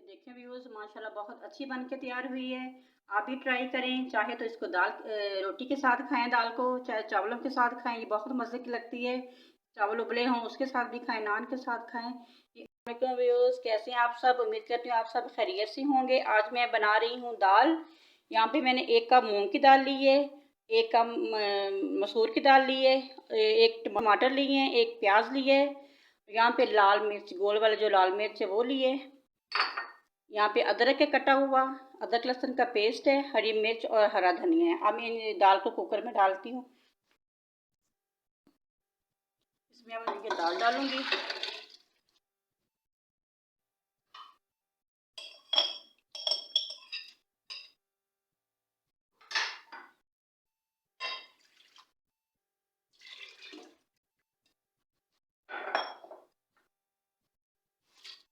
देखें व्यूज़, माशाल्लाह बहुत अच्छी बन के तैयार हुई है। आप भी ट्राई करें, चाहे तो इसको रोटी के साथ खाएं, दाल को चाहे चावलों के साथ खाएं, ये बहुत मज़े की लगती है। चावल उबले हों उसके साथ भी खाएं, नान के साथ खाएं। वालेकुम व्यूज़, कैसे हैं आप सब? उम्मीद करती हूँ आप सब खैरियत से होंगे। आज मैं बना रही हूँ दाल। यहाँ पे मैंने 1 कप मूंग की दाल ली है, 1 कप मसूर की दाल ली है, 1 टमाटर लिए हैं, 1 प्याज ली है। यहाँ पे लाल मिर्च, गोल वाले जो लाल मिर्च है वो लिए। यहाँ पे अदरक है कटा हुआ, अदरक लहसुन का पेस्ट है, हरी मिर्च और हरा धनिया है। अब मैं इन दाल को कुकर में डालती हूँ। इसमें अब ये दाल डालूंगी।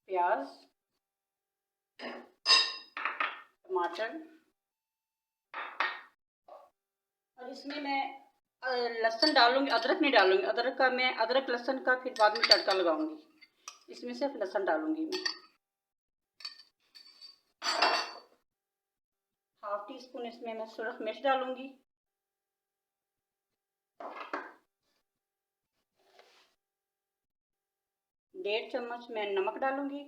प्याज, टमाटर, और इसमें मैं लहसुन डालूंगी, अदरक नहीं डालूंगी। अदरक लहसुन का फिर बाद में तड़का लगाऊंगी। इसमें सिर्फ लहसुन डालूंगी मैं। 1/2 टीस्पून इसमें मैं सुरख मिर्च डालूंगी। 1.5 चम्मच मैं नमक डालूंगी।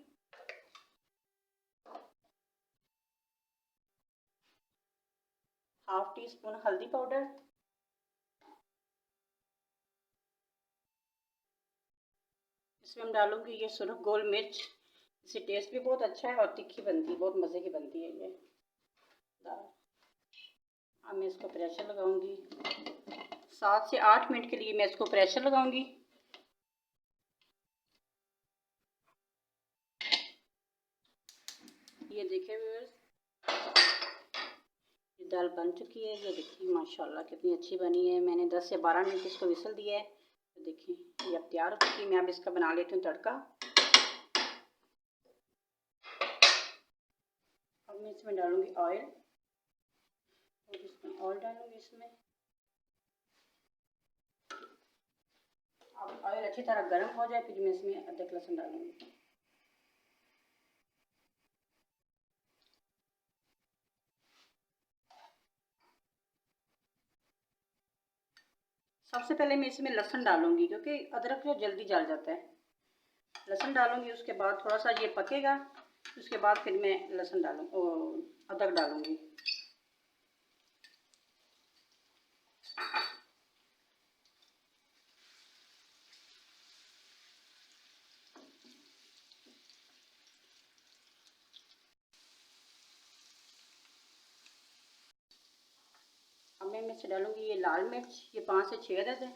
1/2 टीस्पून हल्दी पाउडर। इसमें हम डालूंगी ये सुरख गोल मिर्च। इससे टेस्ट भी बहुत अच्छा है और तीखी बनती है, बहुत मज़े की बनती है ये दाल। अब मैं इसको प्रेशर लगाऊंगी। 7 से 8 मिनट के लिए मैं इसको प्रेशर लगाऊंगी। ये देखिए व्यूअर्स, ये दाल बन चुकी है। ये देखिए माशाल्लाह कितनी अच्छी बनी है। मैंने 10 से 12 मिनट इसको विसल दिया है। तो देखिए ये अब तैयार हो चुकी है। मैं अब इसका बना लेती हूँ तड़का। अब मैं इसमें डालूंगी ऑयल, और इसमें ऑयल डालूंगी इसमें। अब ऑयल अच्छी तरह गर्म हो जाए फिर मैं इसमें अदरक लहसुन डालूंगी। सबसे पहले मैं इसमें लहसुन डालूंगी क्योंकि अदरक जो जल्दी जल जाता है। लहसुन डालूंगी, उसके बाद थोड़ा सा ये पकेगा, उसके बाद फिर मैं अदरक डालूंगी। अब मैं इसमें डालूंगी ये लाल मिर्च, ये 5 से 6 अदद है।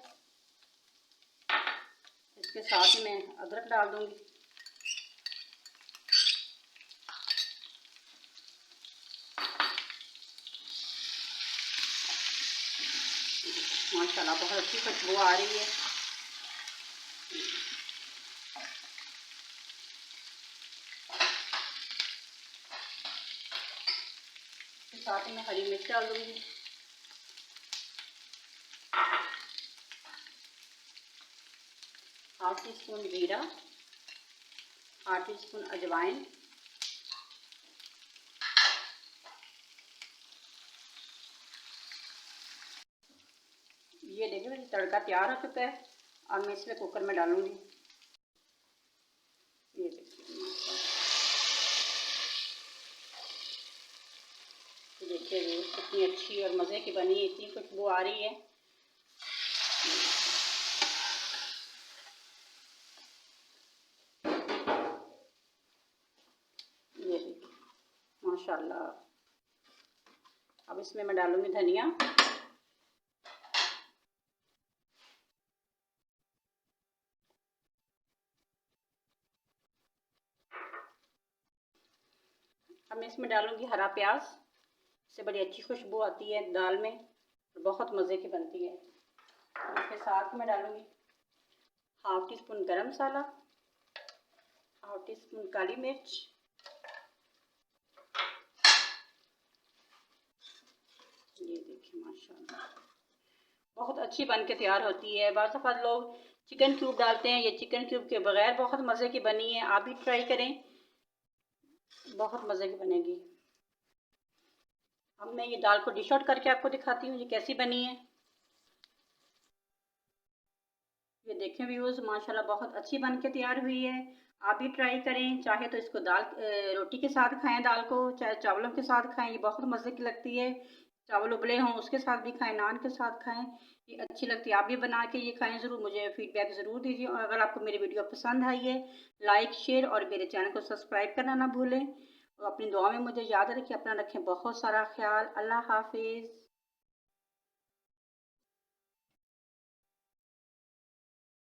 इसके साथ ही मैं अदरक डाल दूंगी। माशाल्लाह बहुत अच्छी खुशबू आ रही है। इसके साथ ही मैं हरी मिर्च डाल दूंगी। ½ टीस्पून जीरा, ½ टीस्पून अजवाइन, ये देखिए मेरी तड़का तैयार हो चुका है। अब मैं इसमें कुकर में डालूंगी। ये देखिए कितनी अच्छी और मज़े की बनी है, इतनी खुशबू आ रही है। ये देखिए माशाल्लाह। अब इसमें मैं डालूंगी धनिया। अब मैं इसमें डालूंगी हरा प्याज। इससे बड़ी अच्छी खुशबू आती है दाल में और बहुत मज़े की बनती है। इसके साथ में डालूंगी 1/2 टीस्पून गरम मसाला, 1/2 टीस्पून काली मिर्च, ये देखिए माशाल्लाह बहुत अच्छी बन के तैयार होती है। बाज़ दफ़ा लोग चिकन क्यूब डालते हैं, ये चिकन क्यूब के बगैर बहुत मज़े की बनी है। आप भी ट्राई करें। बहुत मज़े की बनेगी। अब मैं ये दाल को डिश आउट करके आपको दिखाती हूँ ये कैसी बनी है। ये देखें व्यूअर्स, माशाल्लाह बहुत अच्छी बन के तैयार हुई है। आप भी ट्राई करें, चाहे तो इसको रोटी के साथ खाएं दाल को, चाहे चावलों के साथ खाएं, ये बहुत मज़े की लगती है। चावल उबले हों उसके साथ भी खाएं, नान के साथ खाएं, ये अच्छी लगती है। आप भी बना के ये खाएं ज़रूर, मुझे फीडबैक ज़रूर दीजिए। और अगर आपको मेरी वीडियो पसंद आई है, लाइक शेयर और मेरे चैनल को सब्सक्राइब करना ना भूलें। और अपनी दुआ में मुझे याद रखें, अपना रखें बहुत सारा ख्याल। अल्लाह हाफिज़।